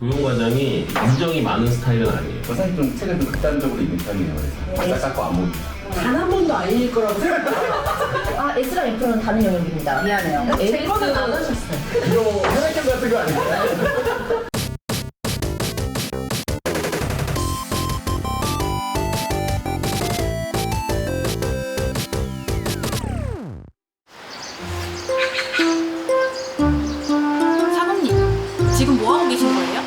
도용 과장이 감정이 많은 스타일은 아니에요. 저 사실 좀 책을 좀 극단적으로 읽는 편이에요. 그래서 바짝 깎고 안 보기. 단 한 번도 안 읽을 거라고 생각해요. 아, S랑 F는 다른 영역입니다. 미안해요. 제 거는 안 하셨어요. 이거 혈액형 같은 거 아닌가요? 사모님, 지금 뭐 하고 계신 거예요?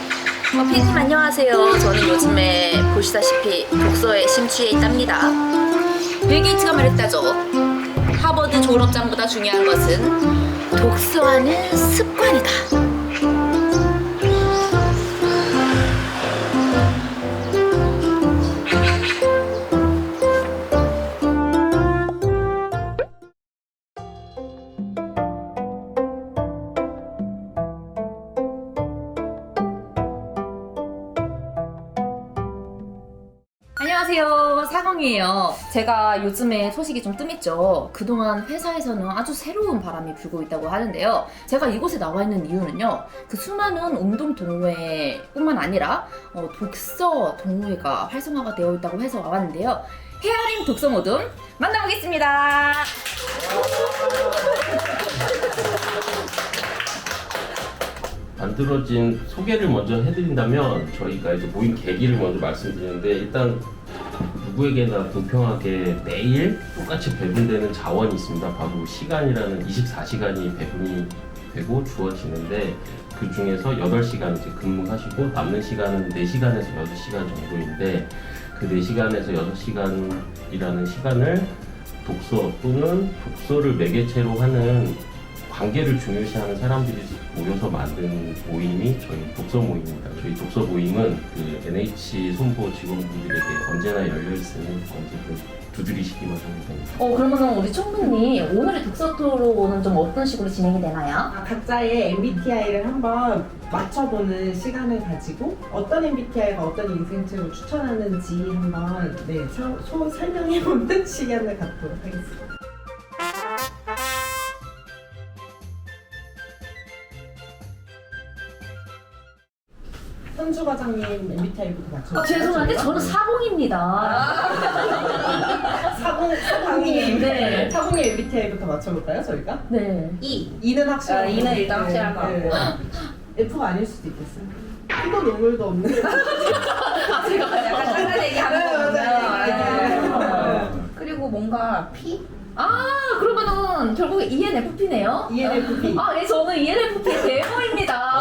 피디님 안녕하세요. 저는 요즘에 보시다시피 독서에 심취해 있답니다. 빌 게이츠가 말했다죠. 하버드 졸업장보다 중요한 것은 독서하는 습관이다. 안녕하세요, 사광이에요. 제가 요즘에 소식이 좀 뜸했죠. 그동안 회사에서는 아주 새로운 바람이 불고 있다고 하는데요. 제가 이곳에 나와 있는 이유는요, 그 수많은 운동 동호회뿐만 아니라 독서 동호회가 활성화가 되어 있다고 해서 와봤는데요. 헤아림 독서 모둠 만나보겠습니다. 만들어진 소개를 먼저 해드린다면 저희가 이제 모인 계기를 먼저 말씀드리는데, 일단 누구에게나 공평하게 매일 똑같이 배분되는 자원이 있습니다. 바로 시간이라는 24시간이 배분이 되고 주어지는데, 그 중에서 8시간 이제 근무하시고 남는 시간은 4시간에서 6시간 정도인데, 그 4시간에서 6시간이라는 시간을 독서 또는 독서를 매개체로 하는 관계를 중요시하는 사람들이 모여서 만든 모임이 저희 독서 모임입니다. 저희 독서 모임은 그 NH 손보 직원분들에게 언제나 열려있으니 언제든 두드리시기만 하면 됩니다. 그러면 우리 총무님, 오늘의 독서 토론은 좀 어떤 식으로 진행이 되나요? 각자의 MBTI를 한번 맞춰보는 시간을 가지고 어떤 MBTI가 어떤 인생책을 추천하는지 한번 설명해보는 시간을 갖도록 하겠습니다. 현주 과장님 MBTI부터 맞춰볼까요? 죄송한데 저는 사공입니다. 사공님 네. 사공님 MBTI부터 맞춰볼까요, 저희가? 네. E는 확실한 E는 일단 확실한 거 같고. F가 아닐 수도 있겠어요. 피도 눈물도 없는. 제가 약간 상관 얘기하는 네. 거군요. 그리고 뭔가 P? 그러면은 결국에 ENFP네요? ENFP. 네, 저는 ENFP의 데모입니다.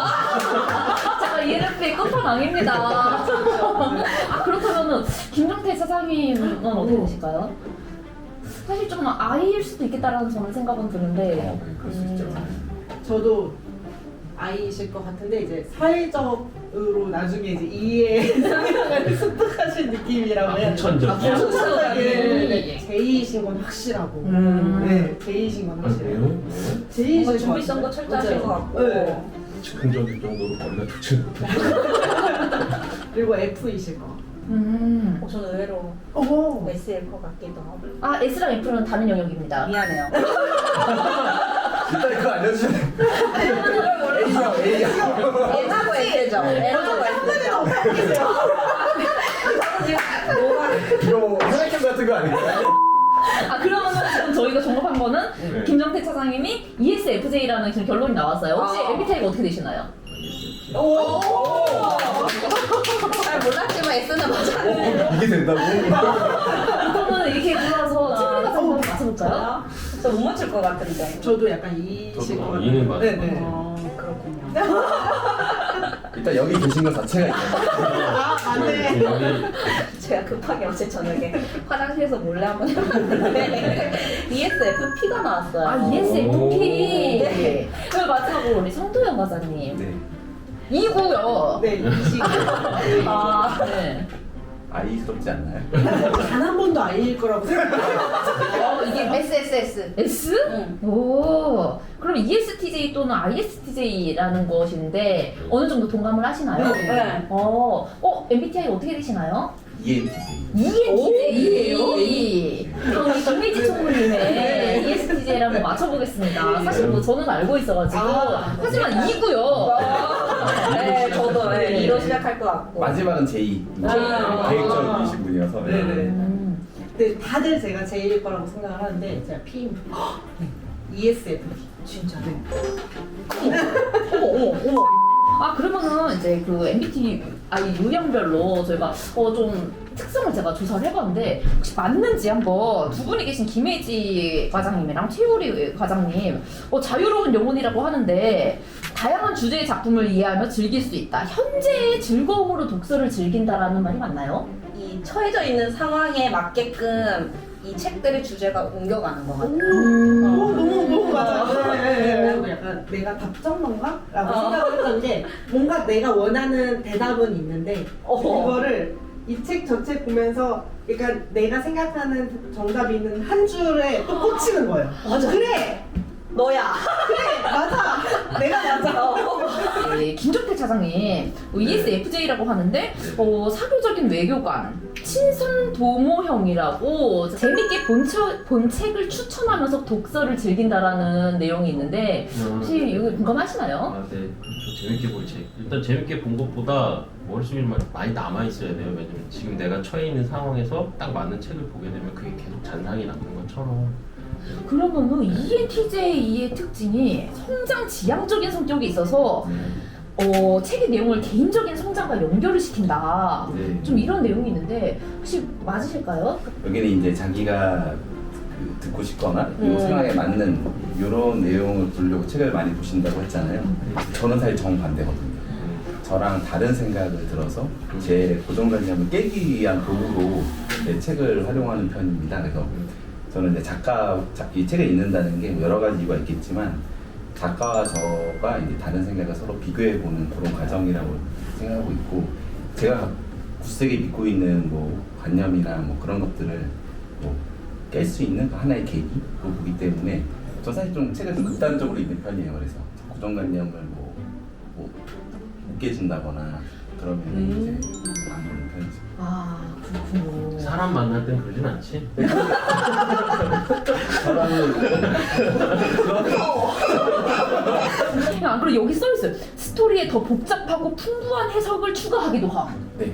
제가 ENFP의 끝판왕입니다. 그렇다면은 김정태 사장님은 어떻게 되실까요? 사실 좀 I일 수도 있겠다라는 저는 생각은 드는데. 그럴 수 있죠. 저도 I이실 것 같은데 이제 사회적으로 나중에 이제 E의 상향을 습득하신 느낌이라고 해야 되나? 후천적이요? 후천적인 J이신 건 확실하고. 네, J이신 건 확실해요. 뭔가 J이신 것 준비성도 같아요. 철저하실 것 같고. 네. 즉흥적일 정도로 머리가 좋지 못해요. 그리고 F이실 것 같고. 저는 의외로 오. S일 것 같기도 하고. S랑 F는 다른 영역입니다. 미안해요. 일단 그거 알려주세요. A형, A형. N하고 S죠. N하고 S죠. 이거 뭐 혈액형 같은 거 아닌가요? 그러면은 지금 저희가 종합한 거는 네. 김정태 차장님이 ESFJ라는 지금 결론이 나왔어요. 혹시 MBTI가 어떻게 되시나요? 잘 몰랐지만 S는 맞았는데. 이게 된다고? 그러면 이렇게 돌아서 친구 같은 거 한번 맞춰볼까요? 저 못 맞출 것 같은데. 저도 약간 E이실 것 같아요. E는 맞아요. 네네. 그렇군요. 일단 여기 계신 것 자체가 있잖아요. 맞네. 여기 제가 급하게 어제 저녁에 화장실에서 몰래 한번 해봤는데 ESFP가 나왔어요. ESFP. 그리고 마지막으로 우리 성도현 과장님. 네. 이고요. 네, E시고. 네. 아이스럽지 않나요? 단 한 번도 I일 거라고 생각해요. 이게 SSS. S? 응. 오. 그럼 ESTJ 또는 ISTJ라는 것인데 어느 정도 동감을 하시나요? 네. MBTI 어떻게 되시나요? ENTJ. ENTJ예요? 그럼 우리 김미지 총무님의 ESTJ를 한번 맞춰보겠습니다. 사실 뭐 저는 알고 있어가지고 하지만 E고요. 네, 저도 네, 이로 시작할 것 같고. 마지막은 제2 아. 계획적이신 분이어서 네네. 근데 다들 제가 제일 거라고 생각을 하는데 제가 PM ESFP 진짜 네. 어머. 아 그러면은 이제 그 MBTI 유형별로 저희가 좀 특성을 제가 조사를 해봤는데 혹시 맞는지 한번 두 분이 계신 김혜지 과장님이랑 최우리 과장님 자유로운 영혼이라고 하는데 다양한 주제의 작품을 이해하며 즐길 수 있다. 현재의 즐거움으로 독서를 즐긴다라는 말이 맞나요? 이 처해져 있는 상황에 맞게끔 이 책들의 주제가 옮겨가는 것 같아요. 너무 맞아. 그리고 약간 내가 답정론가라고 생각을 했던 게 뭔가 내가 원하는 대답은 있는데 이거를 이 책 저 책 보면서 그러니까 내가 생각하는 정답이 있는 한 줄에 또 꽂히는 거예요. 맞아. 그래 너야. 그래 맞아 내가 맞아. 네, 김종태 차장님 ESFJ라고 하는데 사교적인 외교관, 친선도모형이라고 재밌게 본 책을 추천하면서 독서를 즐긴다라는 내용이 있는데 혹시 이거 공감하시나요? 아, 네. 그렇죠. 재밌게 볼 책. 일단 재밌게 본 것보다 머릿속에 많이 남아있어야 돼요. 왜냐면 지금 내가 처해 있는 상황에서 딱 맞는 책을 보게 되면 그게 계속 잔상이 남는 것처럼. 그러면은 ENTJ의 특징이 성장 지향적인 성격이 있어서 책의 내용을 개인적인 성장과 연결을 시킨다. 네. 좀 이런 내용이 있는데 혹시 맞으실까요? 여기는 이제 자기가 듣고 싶거나 이 상황에 맞는 이런 내용을 보려고 책을 많이 보신다고 했잖아요. 저는 사실 정반대거든요. 저랑 다른 생각을 들어서 제 고정관념을 깨기 위한 도구로 책을 활용하는 편입니다. 그래서 저는 이제 이 책을 읽는다는 게 여러 가지 이유가 있겠지만 작가와 저가 이제 다른 생각을 서로 비교해보는 그런 과정이라고 생각하고 있고 제가 굳세게 믿고 있는 뭐 관념이나 뭐 그런 것들을 뭐 깰 수 있는 하나의 계기로 보기 때문에 저 사실 좀 책을 좀 극단적으로 읽는 편이에요. 그래서 고정관념을 못 깨진다거나 그러면 이제 안 보는 편이죠. 아 그렇군요. 사람 만날 땐 그러진 않지? 안 그래 여기 써 있어요. 스토리에 더 복잡하고 풍부한 해석을 추가하기도 함. 네.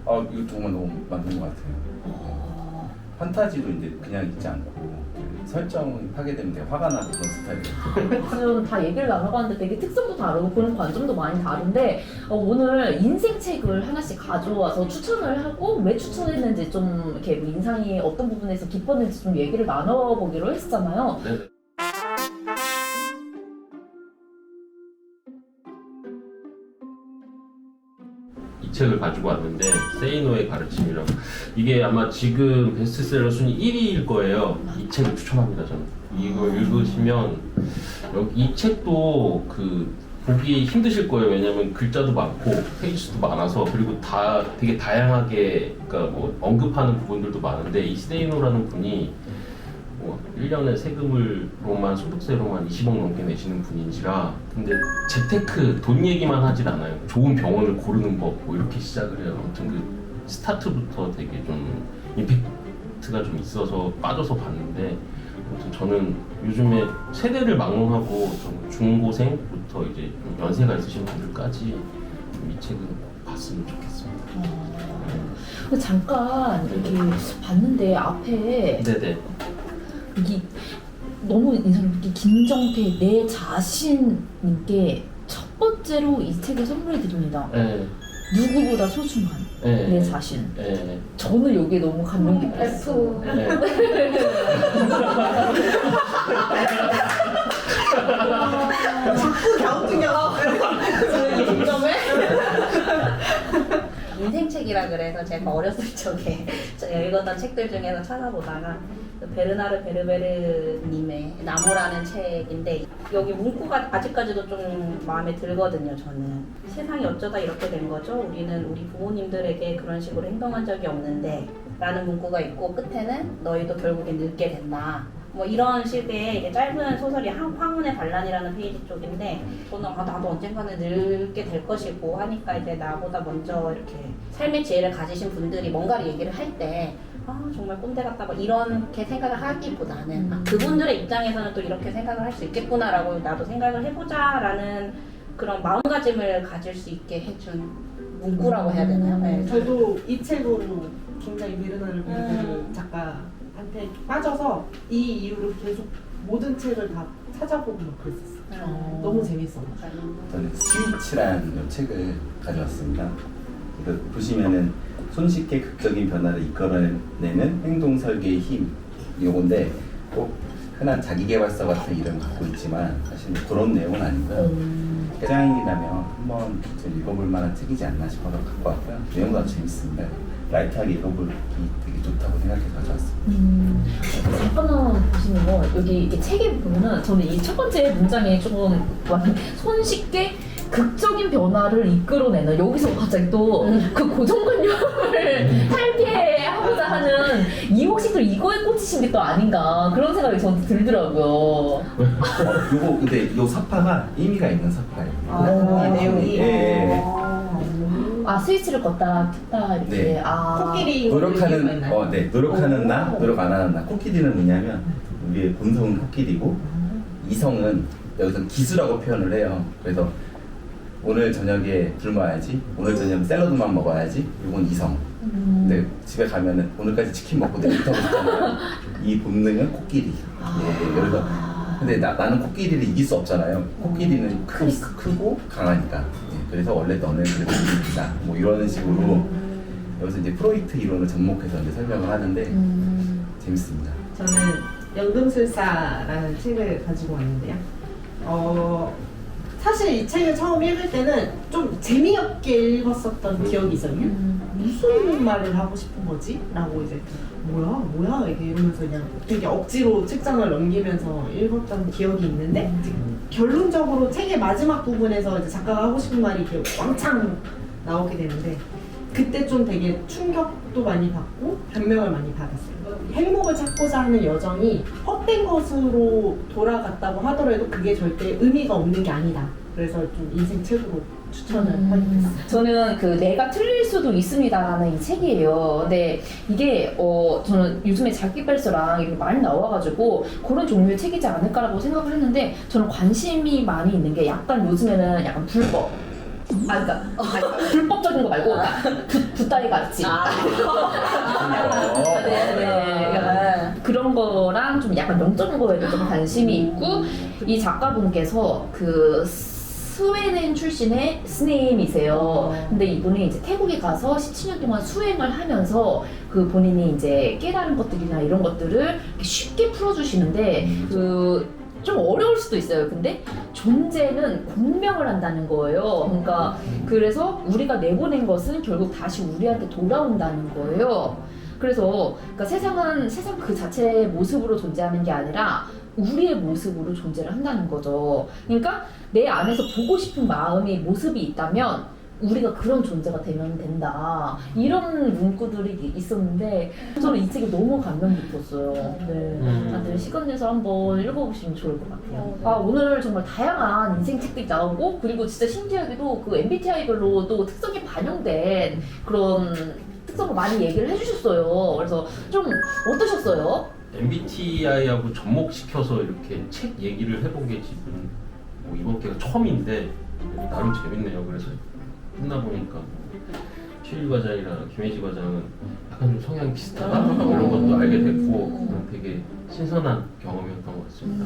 이거 정말 너무 맞는 것 같아요. 판타지도 이제 그냥 읽지 않고 설정이 파괴되면 되게 화가 나는 그런 스타일이에요. 지금 다 얘기를 나눠봤는데 되게 특성도 다르고 보는 관점도 많이 다른데 오늘 인생책을 하나씩 가져와서 추천을 하고 왜 추천했는지 좀 이렇게 뭐 인상이 어떤 부분에서 깊었는지 좀 얘기를 나눠보기로 했잖아요. 네. 이 책을 가지고 왔는데 세이노의 가르침이라고 이게 아마 지금 베스트셀러 순위 1위일 거예요. 이 책을 추천합니다. 저는 이걸 읽으시면 이 책도 보기 힘드실 거예요. 왜냐면 글자도 많고 페이지도 많아서 그리고 다 되게 다양하게 그러니까 뭐 언급하는 부분들도 많은데 이 세이노라는 분이 1년에 세금으로만 소득세로만 20억 넘게 내시는 분인지라 근데 재테크 돈 얘기만 하진 않아요. 좋은 병원을 고르는 법 뭐 이렇게 시작을 해요. 아무튼 그 스타트부터 되게 좀 임팩트가 좀 있어서 빠져서 봤는데 아무튼 저는 요즘에 세대를 막론하고 좀 중고생부터 이제 좀 연세가 있으신 분들까지 이 책은 봤으면 좋겠습니다. 근데 잠깐 이렇게 봤는데 앞에 네네. 여기 너무 인상 깊게 김정태 내 자신님께 첫 번째로 이 책을 선물해 드립니다. 네. 누구보다 소중한 네. 내 자신. 네. 저는 여기에 너무 감명 깊었어요. 네. 자꾸 갸우뚱겨. 인생책이라 그래서 제가 어렸을 적에 제가 읽었던 책들 중에서 찾아보다가 베르나르 베르베르님의 나무라는 책인데 여기 문구가 아직까지도 좀 마음에 들거든요. 저는 세상이 어쩌다 이렇게 된 거죠. 우리는 우리 부모님들에게 그런 식으로 행동한 적이 없는데 라는 문구가 있고 끝에는 너희도 결국에 늙게 된다. 뭐 이런 식의 이제 짧은 소설이 황혼의 반란이라는 페이지 쪽인데 저는 나도 언젠가는 늙게 될 것이고 하니까 이제 나보다 먼저 이렇게 삶의 지혜를 가지신 분들이 뭔가를 얘기를 할 때 정말 꼰대 같다 뭐 이렇게 생각을 하기보다는 그분들의 입장에서는 또 이렇게 생각을 할 수 있겠구나라고 나도 생각을 해보자라는 그런 마음가짐을 가질 수 있게 해준 문구라고 해야 되나요? 네. 저도 이 책으로 굉장히 베르나르 베르베르 작가한테 빠져서 이 이후로 계속 모든 책을 다 찾아보고 막 그랬었어요. 너무 재밌어요. 저는 스위치라는 이 책을 가져왔습니다. 그래서 보시면은 손쉽게 극적인 변화를 이끌어내는 행동 설계의 힘 이건데 꼭 흔한 자기계발서 같은 이름 갖고 있지만 사실 그런 내용은 아니고요. 회장이라면 한번 좀 읽어볼 만한 책이지 않나 싶어서 갖고 왔고요. 내용도 아주 재밌습니다. 라이트하게 읽어보기 되게 좋다고 생각해서 가져왔습니다. 잠깐만 보시면 여기 이렇게 책에 보면은 저는 이 첫 번째 문장에 조금 손쉽게 극적인 변화를 이끌어내는 여기서 갑자기 또 그 고정관념을 탈피하고자 하는 이혹식도 이거에 꽂히신 게 또 아닌가 그런 생각이 저는 들더라고요. 요거 근데 요 사파가 의미가 있는 사파예요. 내용이. 예. 아 스위치를 걷다 켰다 이렇게. 네. 아. 코끼리 노력하는 노력하는 나, 노력 안 하는 나. 코끼리는 뭐냐면 우리의 본성은 코끼리고 이성은 여기서 기수라고 표현을 해요. 그래서 오늘 저녁에 굶어야지, 오늘 저녁에 샐러드만 먹어야지. 이건 이성. 근데 집에 가면은 오늘까지 치킨 먹고 내일부터 먹잖아요. 이 본능은 코끼리. 예, 그래서 근데 나는 코끼리를 이길 수 없잖아요. 코끼리는 크고 강하니까. 예, 그래서 원래 너는 그래도 이기다. 뭐 이런 식으로 여기서 이제 프로이트 이론을 접목해서 이제 설명을 하는데 재밌습니다. 저는 연금술사라는 책을 가지고 왔는데요. 사실 이 책을 처음 읽을 때는 좀 재미없게 읽었었던 기억이 있어요. 무슨 말을 하고 싶은 거지? 라고 이제 뭐야 이게 이러면서 그냥 되게 억지로 책장을 넘기면서 읽었던 기억이 있는데 이제 결론적으로 책의 마지막 부분에서 이제 작가가 하고 싶은 말이 이렇게 왕창 나오게 되는데 그때 좀 되게 충격도 많이 받고 감명을 많이 받았어요. 행복을 찾고자 하는 여정이 헛된 것으로 돌아갔다고 하더라도 그게 절대 의미가 없는 게 아니다. 그래서 좀 인생 책으로 추천을 하게 됐어요. 저는 그 내가 틀릴 수도 있습니다라는 이 책이에요. 근데 이게 저는 요즘에 자기발서랑 이렇게 많이 나와가지고 그런 종류의 책이지 않을까라고 생각을 했는데 저는 관심이 많이 있는 게 약간 요즘에는 약간 불법. 그러니까 불법적인 거 말고 붓다리 가르치. 네. 그런 거랑 좀 약간 영적인 거에도 좀 관심이 있고 이 작가분께서 그 스웨덴 출신의 스님이세요. 근데 이분이 이제 태국에 가서 17년 동안 수행을 하면서 그 본인이 이제 깨달은 것들이나 이런 것들을 이렇게 쉽게 풀어주시는데 좀 어려울 수도 있어요. 근데 존재는 공명을 한다는 거예요. 그러니까 그래서 우리가 내보낸 것은 결국 다시 우리한테 돌아온다는 거예요. 그래서 그러니까 세상은 세상 그 자체의 모습으로 존재하는 게 아니라 우리의 모습으로 존재를 한다는 거죠. 그러니까 내 안에서 보고 싶은 마음이 모습이 있다면 우리가 그런 존재가 되면 된다. 이런 문구들이 있었는데 저는 이 책이 너무 감명 깊었어요. 네. 다들 시간 내서 한번 읽어보시면 좋을 것 같아요. 아, 오늘 정말 다양한 인생 책들이 나오고 그리고 진짜 신기하게도 그 MBTI별로도 특성이 반영된 그런 특성을 많이 얘기를 해주셨어요. 그래서 좀 어떠셨어요? MBTI하고 접목시켜서 이렇게 책 얘기를 해본 게 지금 뭐 이번 기회가 처음인데 나름 재밌네요. 그래서 끝나보니까 최일 과장이랑 김혜지 과장은 약간 좀 성향이 비슷하다 이런 것도 알게 됐고 되게 신선한 경험이었던 것 같습니다.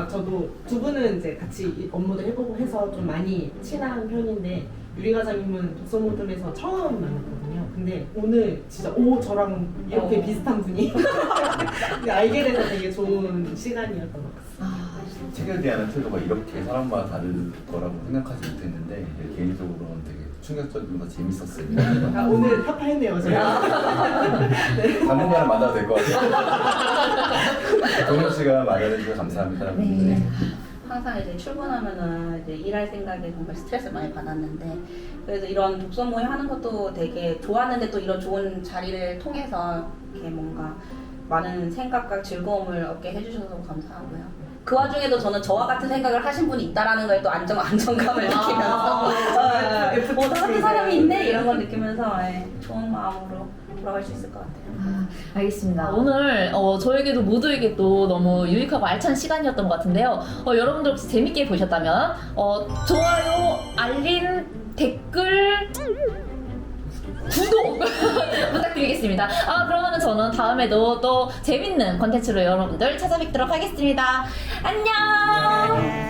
저도 두 분은 이제 같이 업무도 해보고 해서 좀 많이 친한 편인데 유리 과장님은 독서 모듬에서 처음 만났거든요. 근데 오늘 진짜 저랑 이렇게 비슷한 분이 근데 알게 돼서 되게 좋은 시간이었던 것 같습니다. 책에 대한 태도가 이렇게 사람마다 다를 거라고 생각하지 못했는데 개인적으로는 되게 충격적이면서 재밌었어요. 오늘 타파했네요 제가. 당분간은 만나도 될 것 같아요. 동현 씨가 마련해 주셔서 감사합니다. 네. 항상 이제 출근하면은 이제 일할 생각에 정말 스트레스 많이 받았는데 그래서 이런 독서 모임 하는 것도 되게 좋았는데 또 이런 좋은 자리를 통해서 이렇게 뭔가 많은 생각과 즐거움을 얻게 해주셔서 감사하고요. 그 와중에도 저는 저와 같은 생각을 하신 분이 있다라는 거에 또 안정감을 느끼면서 저 같은 사람이 있네 이런 걸 느끼면서 좋은 마음으로 돌아갈 수 있을 것 같아요. 알겠습니다. 오늘 저에게도 모두에게 또 너무 유익하고 알찬 시간이었던 것 같은데요. 여러분들 혹시 재밌게 보셨다면 좋아요, 알림, 댓글, 구독 부탁드리겠습니다. 그러면 저는 다음에도 또 재밌는 컨텐츠로 여러분들 찾아뵙도록 하겠습니다. 안녕!